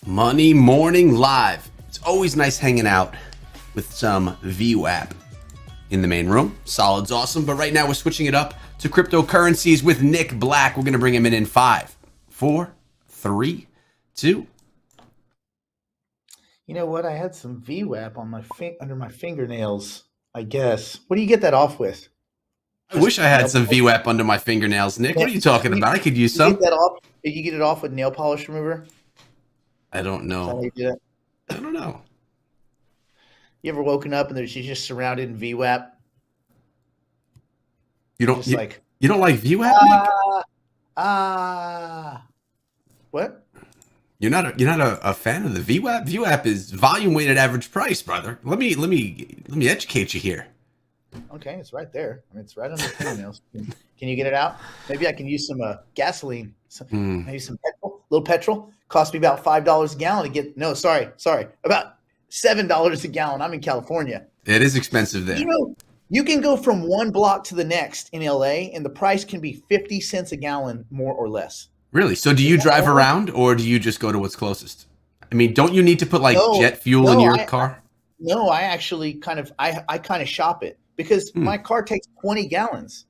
Money Morning Live. It's always nice hanging out with some VWAP in the main room. Solid's awesome, but right now we're switching it up to cryptocurrencies with Nick Black. We're going to bring him in 5, 4, 3, 2. You know what? I had some VWAP on my under my fingernails, I guess. What do you get that off with? I wish I had some VWAP under my fingernails, Nick. What are you talking about? I could use some. Get that off? Did you get it off with nail polish remover? I don't know. Is that how you did it? I don't know. You ever woken up and she's just surrounded in VWAP? You don't like VWAP, Nick? What? You're not a fan of the VWAP? VWAP is volume weighted average price, brother. Let me educate you here. Okay, it's right there. I mean, it's right under the fingernails. Can you get it out? Maybe I can use some gasoline. Maybe some petrol. Little petrol. Cost me about $5 a gallon to get. No, sorry, about $7 a gallon. I'm in California. It is expensive there. You know, you can go from one block to the next in LA, and the price can be 50 cents a gallon, more or less. Really? So do you drive around, or do you just go to what's closest? I mean, don't you need to put jet fuel in your car? No, I actually kind of shop it because my car takes 20 gallons.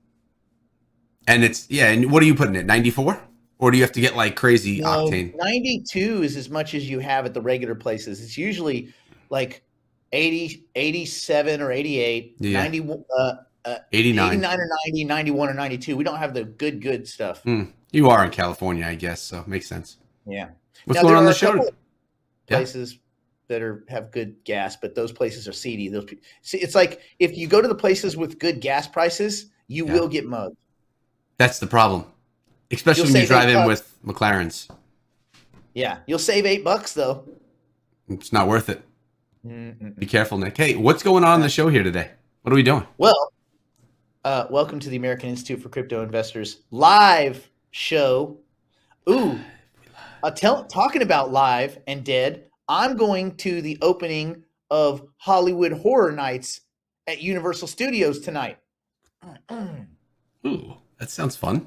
And and what are you putting it? 94? Or do you have to get like crazy octane? 92 is as much as you have at the regular places. It's usually like 80, 87 or 88, 90, 89 or 90, 91 or 92. We don't have the good stuff. You are in California, I guess, so makes sense. Yeah. What's going on the show? Places that have good gas, but those places are seedy. It's like if you go to the places with good gas prices, you will get mugged. That's the problem. Especially when you drive in with McLarens. Yeah. You'll save $8 though. It's not worth it. Be careful, Nick. Hey, what's going on the show here today? What are we doing? Well, welcome to the American Institute for Crypto Investors live show. Ooh, talking about live and dead, I'm going to the opening of Hollywood Horror Nights at Universal Studios tonight. Ooh, that sounds fun.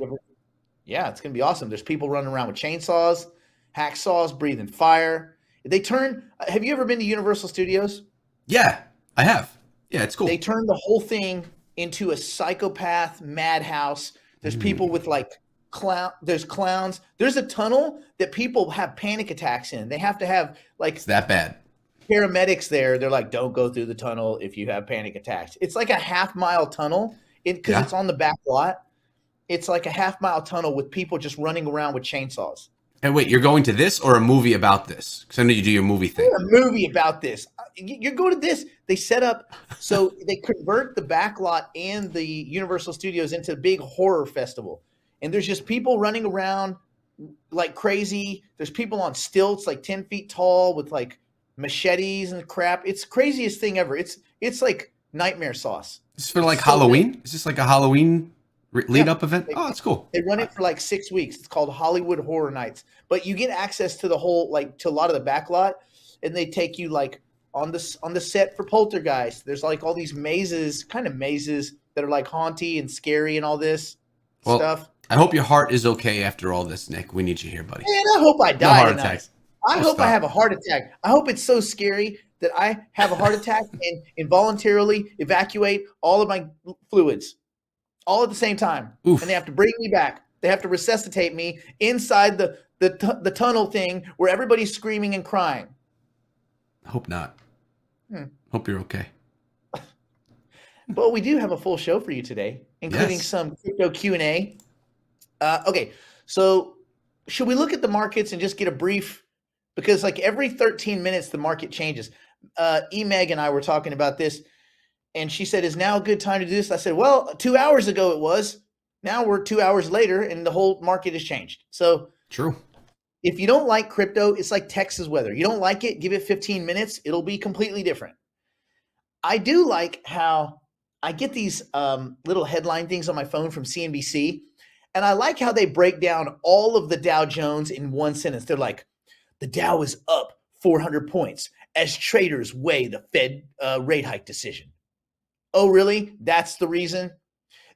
Yeah, it's going to be awesome. There's people running around with chainsaws, hacksaws, breathing fire. Have you ever been to Universal Studios? Yeah, I have. Yeah, it's cool. They turned the whole thing into a psychopath madhouse. There's people with there's clowns. There's a tunnel that people have panic attacks in. They have to have it's that bad. Paramedics there. They're like, don't go through the tunnel if you have panic attacks. It's like a half-mile tunnel because it's on the back lot. It's like a half-mile tunnel with people just running around with chainsaws. Hey, wait, you're going to this or a movie about this? Because I know you do your movie thing. A movie about this. You're going to this. They set up, so they convert the back lot and the Universal Studios into a big horror festival. And there's just people running around like crazy. There's people on stilts like 10 feet tall with like machetes and crap. It's the craziest thing ever. It's like nightmare sauce. It's for like Halloween? Is this like a Halloween lead-up event? Oh, that's cool. They run it for like 6 weeks. It's called Hollywood Horror Nights. But you get access to the whole, to a lot of the back lot, and they take you on the set for Poltergeist. There's like all these mazes that are like haunty and scary and all this stuff. I hope your heart is okay after all this, Nick. We need you here, buddy. Man, I hope I die. No heart attacks. I hope I have a heart attack. I hope it's so scary that I have a heart attack and involuntarily evacuate all of my fluids all at the same time. Oof. And they have to bring me back. They have to resuscitate me inside the tunnel thing where everybody's screaming and crying. I hope not. Hope you're okay. But we do have a full show for you today, including some crypto Q&A. Okay, so should we look at the markets and just get a brief, because every 13 minutes the market changes. Meg and I were talking about this, and she said, is now a good time to do this? I said, well, 2 hours ago it was. Now we're 2 hours later, and the whole market has changed. So true. If you don't like crypto, it's like Texas weather. You don't like it, give it 15 minutes. It'll be completely different. I do like how I get these little headline things on my phone from CNBC, and I like how they break down all of the Dow Jones in one sentence. They're like, the Dow is up 400 points as traders weigh the Fed rate hike decision. Oh, really? That's the reason?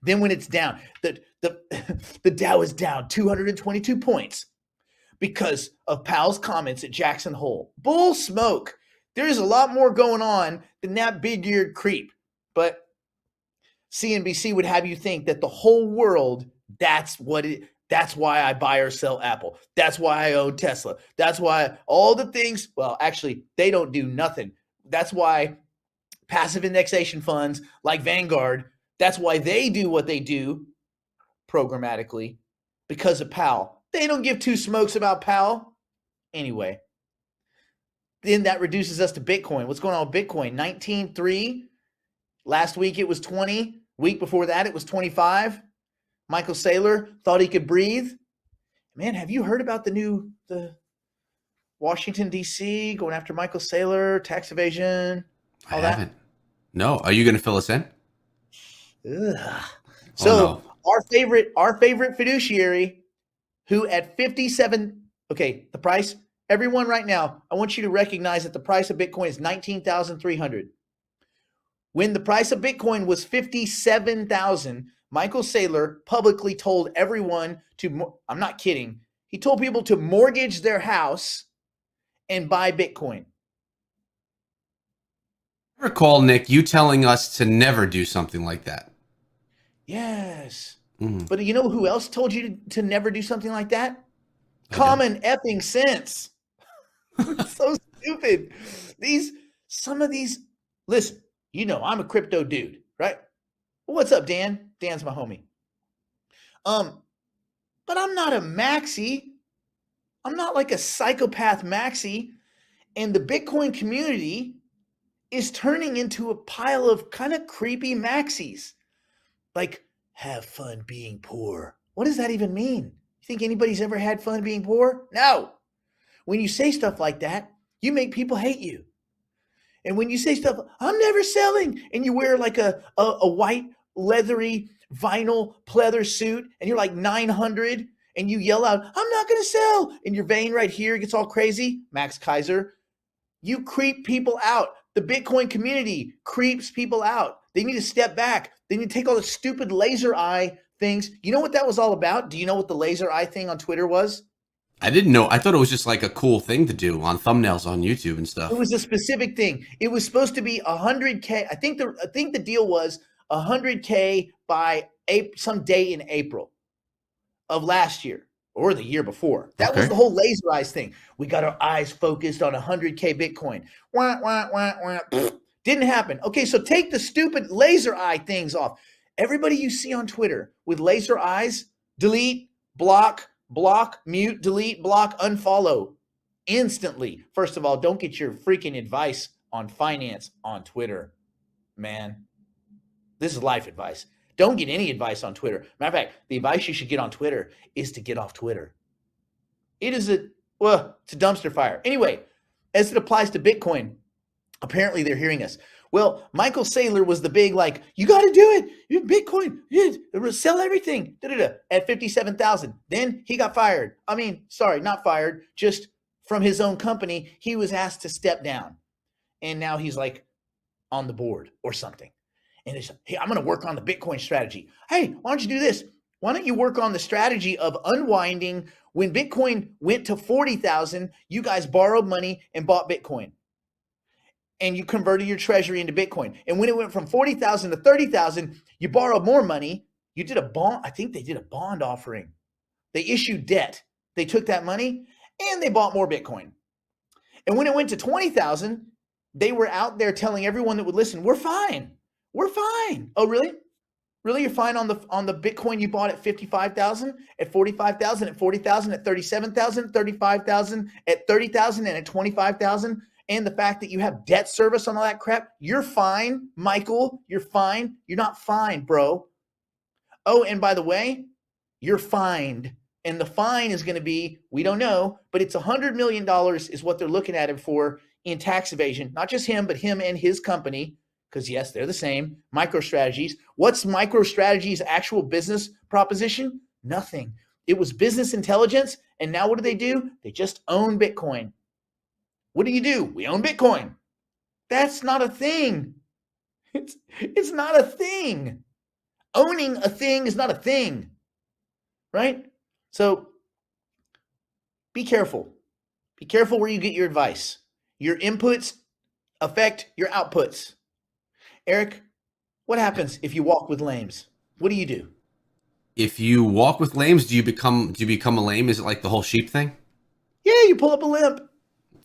Then when it's down, the Dow is down 222 points. because of Powell's comments at Jackson Hole. Bull smoke. There's a lot more going on than that big-eared creep. But CNBC would have you think that the whole world, that's why I buy or sell Apple. That's why I own Tesla. That's why all the things, well, actually, they don't do nothing. That's why passive indexation funds like Vanguard, that's why they do what they do programmatically, because of Powell. They don't give two smokes about Powell. Anyway, then that reduces us to Bitcoin. What's going on with Bitcoin? 19.3. Last week it was 20. Week before that it was 25. Michael Saylor thought he could breathe. Man, have you heard about the Washington, D.C. going after Michael Saylor, tax evasion, all that? haven't. No. Are you going to fill us in? Ugh. So our favorite fiduciary, who at 57, okay, the price, everyone right now, I want you to recognize that the price of Bitcoin is 19,300. When the price of Bitcoin was 57,000, Michael Saylor publicly told everyone I'm not kidding, he told people to mortgage their house and buy Bitcoin. I recall, Nick, you telling us to never do something like that. Yes. Mm. But you know who else told you to never do something like that? Common effing sense. It's so stupid. Some of these, listen, you know, I'm a crypto dude, right? What's up, Dan? Dan's my homie. But I'm not a maxi. I'm not like a psychopath maxi. And the Bitcoin community is turning into a pile of kind of creepy maxis. Like, have fun being poor. What does that even mean? You think anybody's ever had fun being poor? No. When you say stuff like that, you make people hate you. And when you say stuff, I'm never selling, and you wear like a white leathery vinyl pleather suit, and you're like 900, and you yell out, I'm not going to sell, and your vein right here gets all crazy, Max Kaiser, you creep people out. The Bitcoin community creeps people out. They need to step back. They need to take all the stupid laser eye things. You know what that was all about? Do you know what the laser eye thing on Twitter was? I didn't know. I thought it was just like a cool thing to do on thumbnails on YouTube and stuff. It was a specific thing. It was supposed to be 100K. I think the deal was 100K by some day in April of last year or the year before. That was the whole laser eyes thing. We got our eyes focused on 100K Bitcoin. Wah, wah, wah, wah. Didn't happen. Okay, so take the stupid laser eye things off. Everybody you see on Twitter with laser eyes, delete, block, mute, delete, block, unfollow instantly. First of all, don't get your freaking advice on finance on Twitter, man. This is life advice. Don't get any advice on Twitter. Matter of fact, the advice you should get on Twitter is to get off Twitter. It's a dumpster fire. Anyway, as it applies to Bitcoin, apparently they're hearing us. Well, Michael Saylor was the big, like, you got to do it. You Bitcoin, sell everything, at 57,000. Then he got fired. I mean, sorry, not fired, just from his own company. He was asked to step down. And now he's like on the board or something. And it's, hey, I'm going to work on the Bitcoin strategy. Hey, why don't you do this? Why don't you work on the strategy of unwinding when Bitcoin went to 40,000, you guys borrowed money and bought Bitcoin. And you converted your treasury into Bitcoin. And when it went from 40,000 to 30,000, you borrowed more money. You did a bond. I think they did a bond offering. They issued debt. They took that money and they bought more Bitcoin. And when it went to 20,000, they were out there telling everyone that would listen, we're fine. We're fine. Oh, really? Really? You're fine on the Bitcoin you bought at 55,000, at 45,000, at 40,000, at 37,000, 35,000, at 30,000, and at 25,000? And the fact that you have debt service on all that crap, you're fine, Michael. You're fine. You're not fine, bro. Oh, and by the way, you're fined. And the fine is going to be, we don't know, but it's $100 million is what they're looking at him for in tax evasion. Not just him, but him and his company, because yes, they're the same. MicroStrategy's. What's MicroStrategy's actual business proposition? Nothing. It was business intelligence. And now what do? They just own Bitcoin. What do? We own Bitcoin. That's not a thing. It's not a thing. Owning a thing is not a thing, right? So be careful. Be careful where you get your advice. Your inputs affect your outputs. Eric, what happens if you walk with lames? What do you do? If you walk with lames, do you become a lame? Is it like the whole sheep thing? Yeah, you pull up a limp.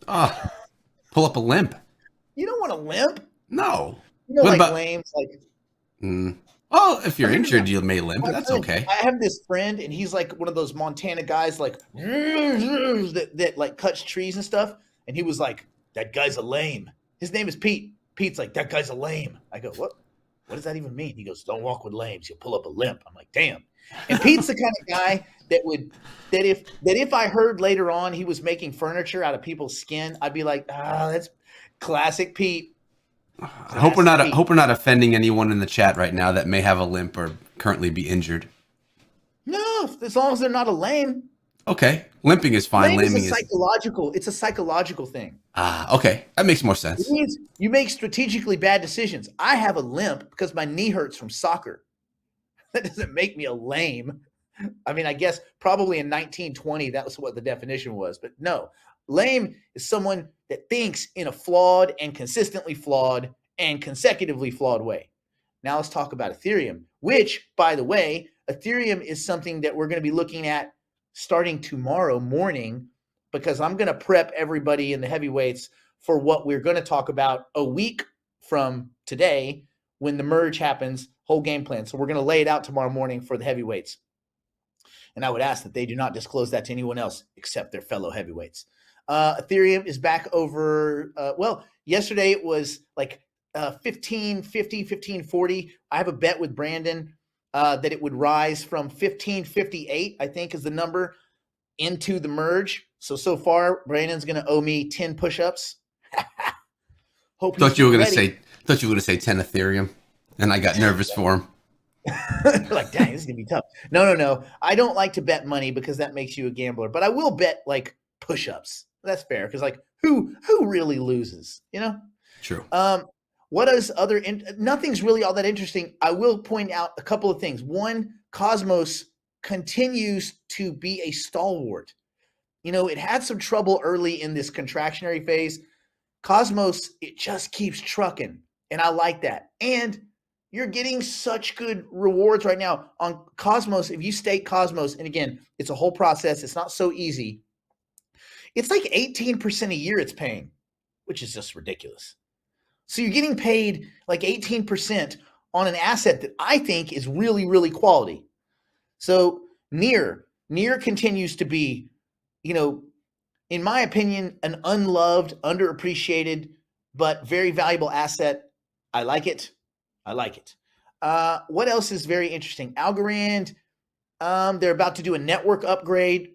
Ah, pull up a limp. You don't want a limp. No. You know, What like about? lames, like Oh, if you're injured, you may limp. my That's friend, okay. I have this friend, and he's like one of those Montana guys, like that like cuts trees and stuff. And he was like, "That guy's a lame." His name is Pete. Pete's like, "That guy's a lame." I go, "What? What does that even mean?" He goes, "Don't walk with lames. You'll pull up a limp." I'm like, "Damn." And Pete's the kind of guy that if I heard later on he was making furniture out of people's skin, I'd be like, that's classic Pete. I hope we're not offending anyone in the chat right now that may have a limp or currently be injured. No, as long as they're not a lame. Okay, limping is fine. Lame Laming is psychological. It's a psychological thing. Okay, that makes more It sense. means you make strategically bad decisions. I have a limp because my knee hurts from soccer. That doesn't make me a lame. I mean, I guess probably in 1920 that was what the definition was, but no. Lame is someone that thinks in a flawed and consistently flawed and consecutively flawed way. Now let's talk about Ethereum, which, by the way, Ethereum is something that we're going to be looking at starting tomorrow morning, because I'm going to prep everybody in the heavyweights for what we're going to talk about a week from today when the merge happens, whole game plan. So we're going to lay it out tomorrow morning for the heavyweights. And I would ask that they do not disclose that to anyone else except their fellow heavyweights. Ethereum is back over, yesterday it was like 1550, 1540. I have a bet with Brandon that it would rise from 1558, I think is the number, into the merge. So far, Brandon's going to owe me 10 push-ups. Thought you were going to say 10 Ethereum, and I got nervous for him. Like, dang, this is going to be tough. No. I don't like to bet money because that makes you a gambler, but I will bet like push-ups. That's fair, because like who really loses, you know? True. What is nothing's really all that interesting. I will point out a couple of things. One, Cosmos continues to be a stalwart. You know, it had some trouble early in this contractionary phase. Cosmos, it just keeps trucking, and I like that. And you're getting such good rewards right now on Cosmos. If you stake Cosmos, and again, it's a whole process. It's not so easy. It's like 18% a year it's paying, which is just ridiculous. So you're getting paid like 18% on an asset that I think is really, really quality. So Near continues to be, you know, in my opinion, an unloved, underappreciated, but very valuable asset. I like it. What else is very interesting? Algorand, they're about to do a network upgrade.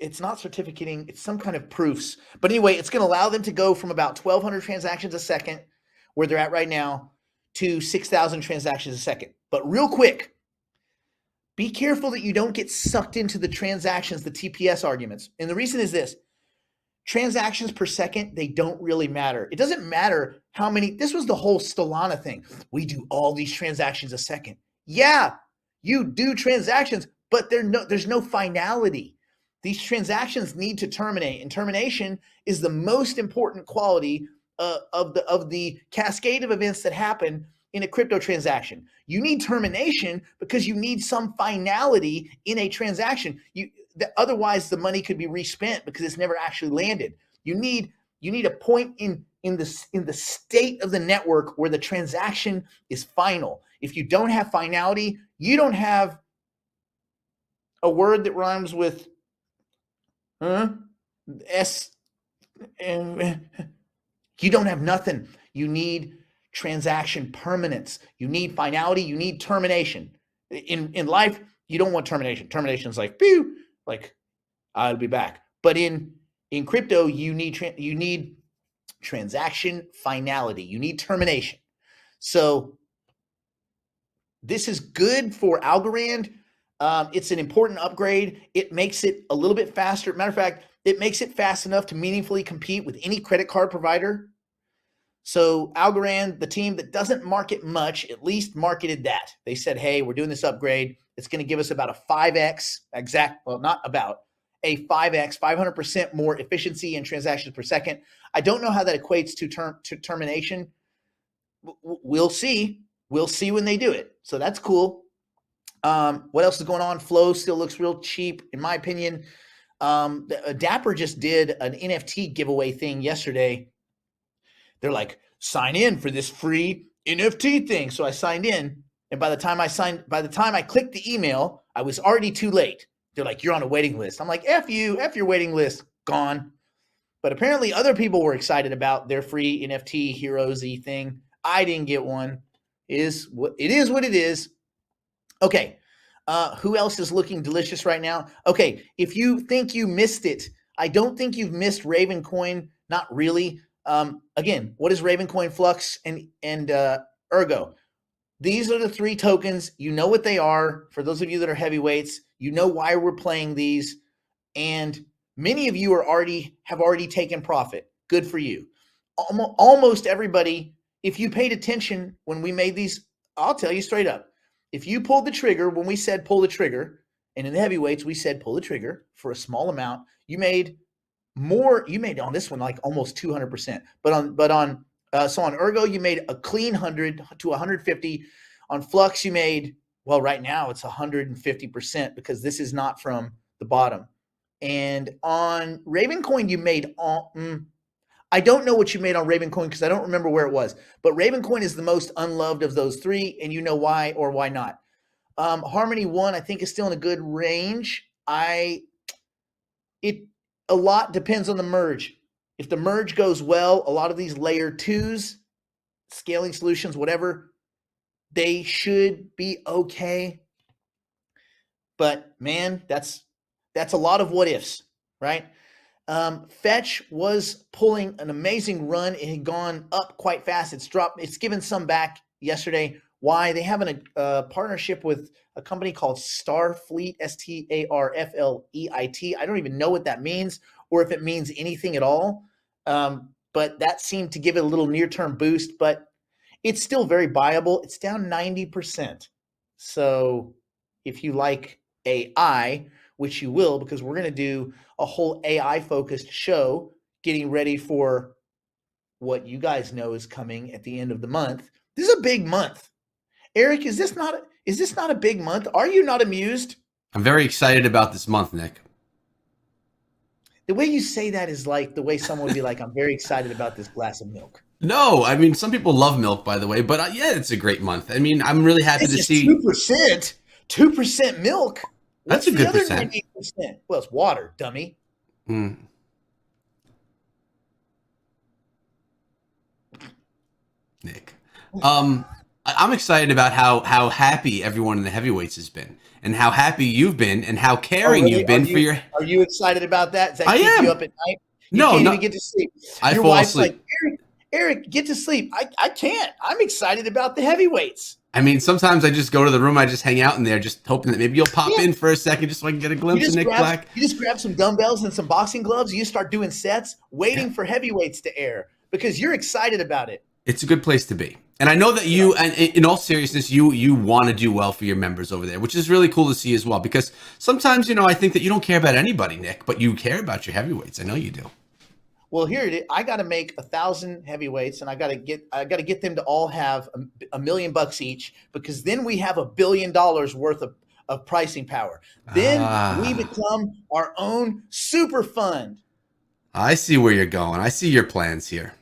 It's not certificating, it's some kind of proofs. But anyway, it's going to allow them to go from about 1,200 transactions a second, where they're at right now, to 6,000 transactions a second. But real quick, be careful that you don't get sucked into the transactions, the TPS arguments. And the reason is this: transactions per second, they don't really matter. It doesn't matter how many. This was the whole Stellana thing. We do all these transactions a second. Yeah, you do transactions, but there's no finality. These transactions need to terminate, and termination is the most important quality of the cascade of events that happen in a crypto transaction. You need termination because you need some finality in a transaction. Otherwise, the money could be respent because it's never actually landed. You need a point in the state of the network where the transaction is final. If you don't have finality, you don't have a word that rhymes with S. You don't have nothing. You need transaction permanence. You need finality. You need termination. In life, you don't want termination. Termination is like, pew, like I'll be back. But in crypto, you need transaction finality. You need termination. So this is good for Algorand. It's an important upgrade. It makes it a little bit faster. Matter of fact, it makes it fast enough to meaningfully compete with any credit card provider. So Algorand, the team that doesn't market much, at least marketed that. They said, hey, we're doing this upgrade. It's going to give us about a 5x not about, a 5x, 500% more efficiency in transactions per second. I don't know how that equates to termination. We'll see. We'll see when they do it. So that's cool. What else is going on? Flow still looks real cheap, in my opinion. Dapper just did an NFT giveaway thing yesterday. They're like, sign in for this free NFT thing. So I signed in, and by the time I clicked the email, I was already too late. They're like, you're on a waiting list. I'm like, F you, F your waiting list, gone. But apparently other people were excited about their free NFT Heroes-y thing. I didn't get one. It is what it is. Okay. Who else is looking delicious right now? Okay. If you think you missed it, I don't think you've missed Ravencoin. Not really. Again, what is Ravencoin, Flux, and Ergo? These are the three tokens. You know what they are. For those of you that are heavyweights, you know why we're playing these. And many of you have already taken profit. Good for you. Almost everybody, if you paid attention when we made these, I'll tell you straight up. If you pulled the trigger when we said pull the trigger, and in the heavyweights we said pull the trigger for a small amount, you made more. You made on this one like almost 200%. But on Ergo you made a clean 100 to 150. On Flux you made, well, right now it's 150% because this is not from the bottom. And on Ravencoin you made I don't know what you made on Ravencoin because I don't remember where it was. But Ravencoin is the most unloved of those three, and you know why or why not. Harmony 1, I think, is still in a good range. A lot depends on the merge. If the merge goes well, a lot of these layer 2s, scaling solutions, whatever, they should be okay. But man, that's a lot of what ifs, right? Fetch was pulling an amazing run. It had gone up quite fast. It's given some back yesterday. Why? They have a partnership with a company called Starfleet, Starfleit. I don't even know what that means or if it means anything at all. But that seemed to give it a little near-term boost, but it's still very buyable. It's down 90%. So if you like AI, which you will, because we're going to do a whole AI-focused show getting ready for what you guys know is coming at the end of the month. This is a big month. Eric, is this not a big month? Are you not amused? I'm very excited about this month, Nick. The way you say that is like the way someone would be like, I'm very excited about this glass of milk. No, I mean, some people love milk, by the way, but yeah, it's a great month. I mean, I'm really happy to see 2% milk. That's a good percent. 98%? Well, it's water, dummy. Nick. I'm excited about how happy everyone in the heavyweights has been and how happy you've been and how caring you've been for your... Are you excited about that? Does that keep you up at night? You can't even get to sleep. Your wife's like, Eric, get to sleep. I can't. I'm excited about the heavyweights. I mean, sometimes I just go to the room, I just hang out in there, just hoping that maybe you'll pop in for a second just so I can get a glimpse of Nick Black. You just grab some dumbbells and some boxing gloves. You start doing sets, waiting for heavyweights to air because you're excited about it. It's a good place to be. And I know that you, and in all seriousness, you want to do well for your members over there, which is really cool to see as well. Because sometimes, I think that you don't care about anybody, Nick, but you care about your heavyweights. I know you do. Well, here it is. I got to make 1,000 heavyweights, and I got to get them to all have $1 million each, because then we have $1 billion worth of pricing power. Then we become our own super fund. I see where you're going. I see your plans here.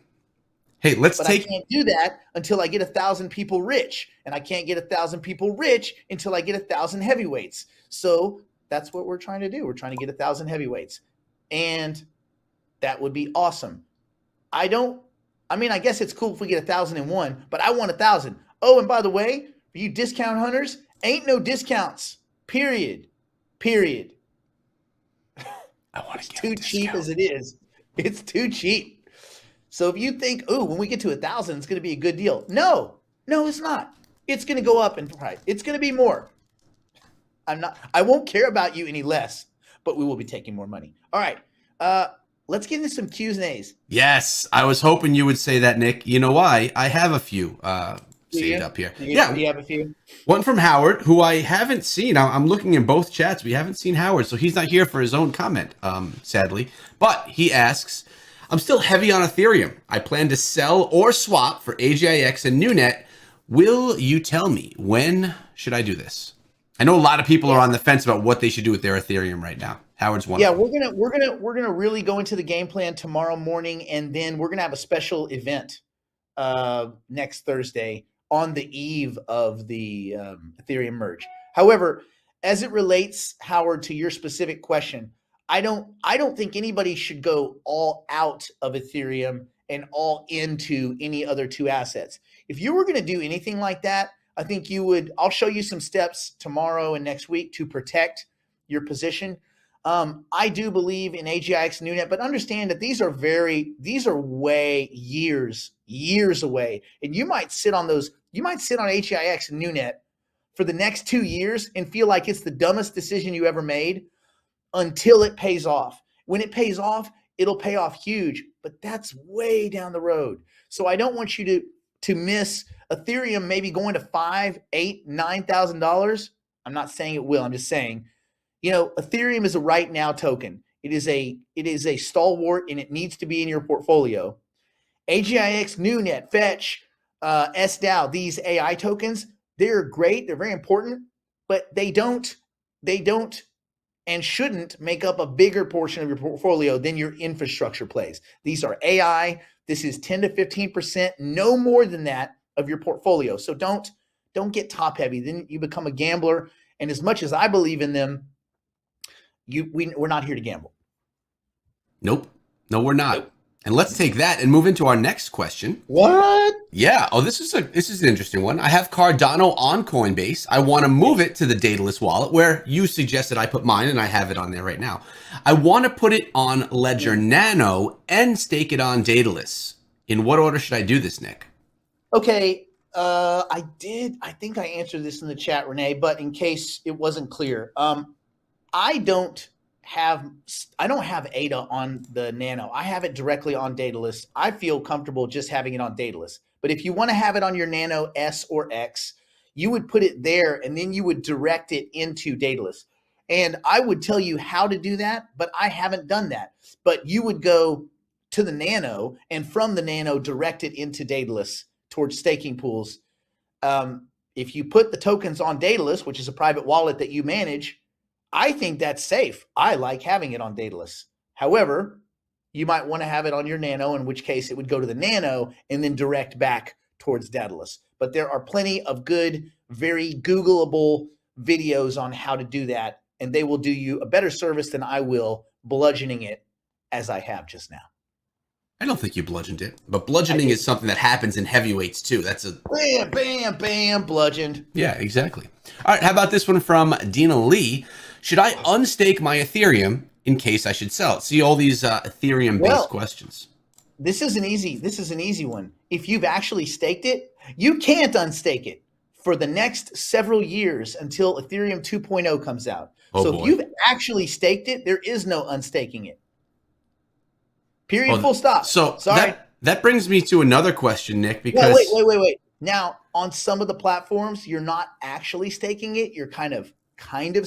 Hey, I can't do that until I get 1,000 people rich, and I can't get 1,000 people rich until I get 1,000 heavyweights. So that's what we're trying to do. We're trying to get 1,000 heavyweights, and that would be awesome. I guess it's cool if we get 1,001, but I want 1,000. Oh, and by the way, for you discount hunters, ain't no discounts. Period. I want to get too cheap as it is. It's too cheap. So if you think, oh, when we get to 1,000, it's going to be a good deal. No, it's not. It's going to go up in price. It's going to be more. I won't care about you any less, but we will be taking more money. All right. let's get into some Q's and A's. Yes, I was hoping you would say that, Nick. You know why? I have a few saved up here. Yeah, you have a few. One from Howard, who I haven't seen. I'm looking in both chats. We haven't seen Howard, so he's not here for his own comment, sadly. But he asks, I'm still heavy on Ethereum. I plan to sell or swap for AGIX and NewNet. Will you tell me when should I do this? I know a lot of people are on the fence about what they should do with their Ethereum right now. Howard's one. Yeah, we're gonna really go into the game plan tomorrow morning, and then we're gonna have a special event next Thursday on the eve of the Ethereum merge. However, as it relates, Howard, to your specific question, I don't think anybody should go all out of Ethereum and all into any other two assets. If you were going to do anything like that, I think you would. I'll show you some steps tomorrow and next week to protect your position. I do believe in AGIX and NewNet, but understand that these are way years away, and you might sit on those. You might sit on AGIX and NewNet for the next 2 years and feel like it's the dumbest decision you ever made until it pays off. When it pays off, it'll pay off huge, but that's way down the road. So I don't want you to miss Ethereum maybe going to $5,000, $8,000, $9,000. I'm not saying it will. I'm just saying, Ethereum is a right now token. It is a stalwart, and it needs to be in your portfolio. AGIX, NewNet, Fetch, SDAO, these AI tokens, they're great. They're very important, but they don't and shouldn't make up a bigger portion of your portfolio than your infrastructure plays. These are AI. This is 10 to 15%, no more than that, of your portfolio. So don't get top heavy. Then you become a gambler. And as much as I believe in them, we're not here to gamble. Nope. No, we're not. Nope. And let's take that and move into our next question. What? Yeah. Oh, this is an interesting one. I have Cardano on Coinbase. I want to move it to the Daedalus wallet, where you suggested I put mine, and I have it on there right now. I want to put it on Ledger Nano and stake it on Daedalus. In what order should I do this, Nick? Okay. I think I answered this in the chat, Renee, but in case it wasn't clear, I don't have ADA on the Nano. I have it directly on Daedalus. I feel comfortable just having it on Daedalus. But if you want to have it on your Nano S or X, you would put it there, and then you would direct it into Daedalus. And I would tell you how to do that, but I haven't done that. But you would go to the Nano, and from the Nano, direct it into Daedalus towards staking pools. If you put the tokens on Daedalus, which is a private wallet that you manage, I think that's safe. I like having it on Daedalus. However, you might want to have it on your Nano, in which case it would go to the Nano and then direct back towards Daedalus. But there are plenty of good, very Googleable videos on how to do that, and they will do you a better service than I will bludgeoning it as I have just now. I don't think you bludgeoned it, but bludgeoning is something that happens in heavyweights too. That's a bam, bam, bam, bludgeoned. Yeah, exactly. All right, how about this one from Dina Lee? Should I unstake my Ethereum in case I should sell it? See all these Ethereum-based questions. This is an easy one. If you've actually staked it, you can't unstake it for the next several years until Ethereum 2.0 comes out. If you've actually staked it, there is no unstaking it. Period. Full stop. So sorry. That brings me to another question, Nick. Because wait. Now, on some of the platforms, you're not actually staking it. You're kind of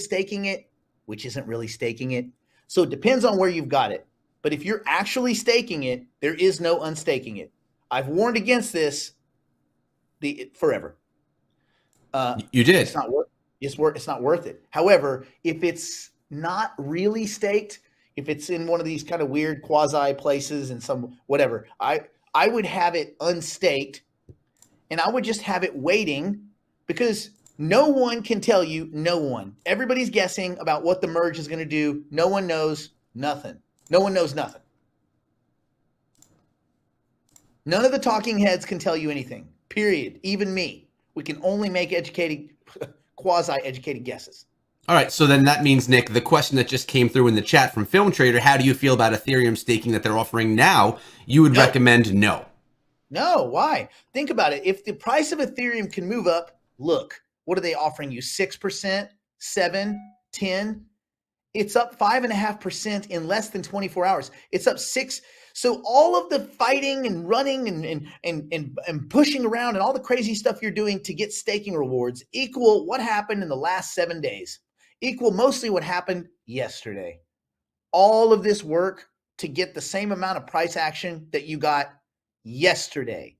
staking it, which isn't really staking it. So it depends on where you've got it. But if you're actually staking it, there is no unstaking it. I've warned against this forever. You did. It's not worth it. However, if it's not really staked, if it's in one of these kind of weird quasi places and some whatever, I would have it unstaked, and I would just have it waiting, because no one can tell you. No one. Everybody's guessing about what the merge is going to do. No one knows nothing. No one knows nothing. None of the talking heads can tell you anything. Period. Even me. We can only make quasi-educated guesses. All right, so then that means, Nick, the question that just came through in the chat from Film Trader, how do you feel about Ethereum staking that they're offering now? You would recommend no. No, why? Think about it. If the price of Ethereum can move up, look, what are they offering you? 6%, 7%, 10%? It's up 5.5% in less than 24 hours. It's up 6. So all of the fighting and running and pushing around and all the crazy stuff you're doing to get staking rewards equal what happened in the last 7 days, equal mostly what happened yesterday. All of this work to get the same amount of price action that you got yesterday.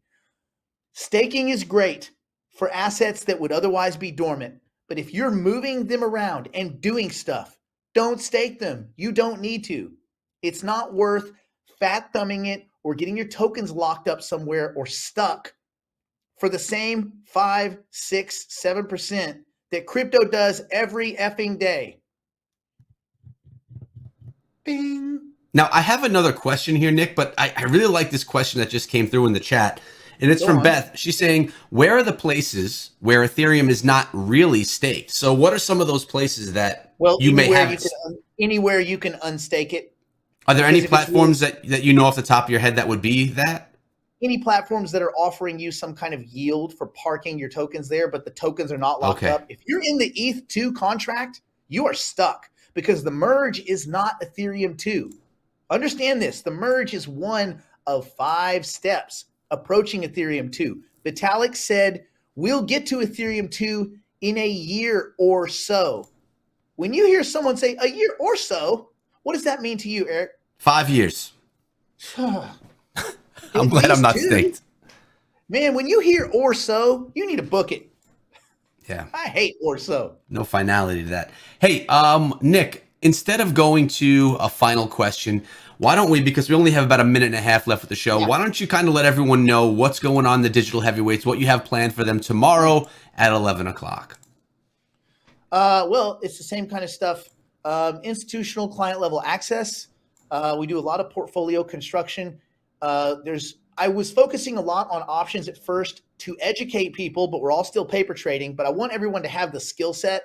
Staking is great for assets that would otherwise be dormant, but if you're moving them around and doing stuff, don't stake them. You don't need to. It's not worth fat thumbing it or getting your tokens locked up somewhere or stuck for the same 5, 6, 7% that crypto does every effing day. Bing. Now, I have another question here, Nick, but I really like this question that just came through in the chat. And it's from Beth. She's saying, where are the places where Ethereum is not really staked? So what are some of those places that you may have? Anywhere you can unstake it. Are there any platforms that you know off the top of your head that would be that? Any platforms that are offering you some kind of yield for parking your tokens there, but the tokens are not locked up. If you're in the ETH2 contract, you are stuck because the merge is not Ethereum 2. Understand this. The merge is one of 5 steps approaching Ethereum 2. Vitalik said, we'll get to Ethereum 2 in a year or so. When you hear someone say a year or so, what does that mean to you, Eric? 5 years. I'm glad I'm not staked. Man, when you hear or so, you need to book it. Yeah. I hate or so. No finality to that. Hey, Nick, instead of going to a final question, why don't we, because we only have about a minute and a half left of the show, why don't you kind of let everyone know what's going on in the digital heavyweights, what you have planned for them tomorrow at 11 o'clock? Well, it's the same kind of stuff. Institutional client level access. We do a lot of portfolio construction. I was focusing a lot on options at first to educate people, but we're all still paper trading. But I want everyone to have the skill set.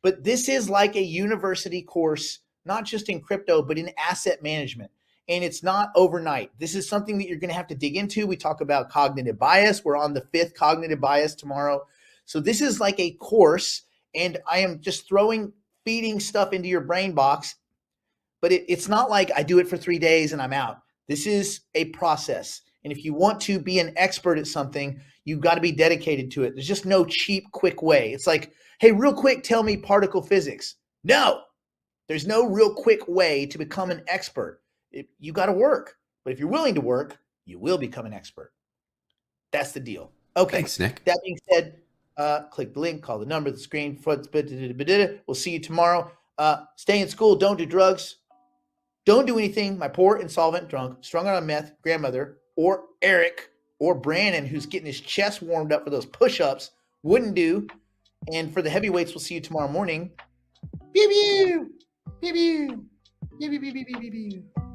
But this is like a university course, not just in crypto, but in asset management. And it's not overnight. This is something that you're going to have to dig into. We talk about cognitive bias. We're on the 5th cognitive bias tomorrow. So this is like a course, and I am just feeding stuff into your brain box. But it's not like I do it for 3 days and I'm out. This is a process. And if you want to be an expert at something, you've got to be dedicated to it. There's just no cheap, quick way. It's like, hey, real quick, tell me particle physics. No, there's no real quick way to become an expert. You got to work. But if you're willing to work, you will become an expert. That's the deal. Okay. Thanks, Nick. That being said, click the link, call the number, the screen. We'll see you tomorrow. Stay in school. Don't do drugs. Don't do anything my poor, insolvent, drunk, strung out on meth grandmother or Eric or Brandon, who's getting his chest warmed up for those push-ups, wouldn't do. And for the heavyweights, we'll see you tomorrow morning. Pew, pew, pew, pew, pew, pew, pew, pew, pew, pew.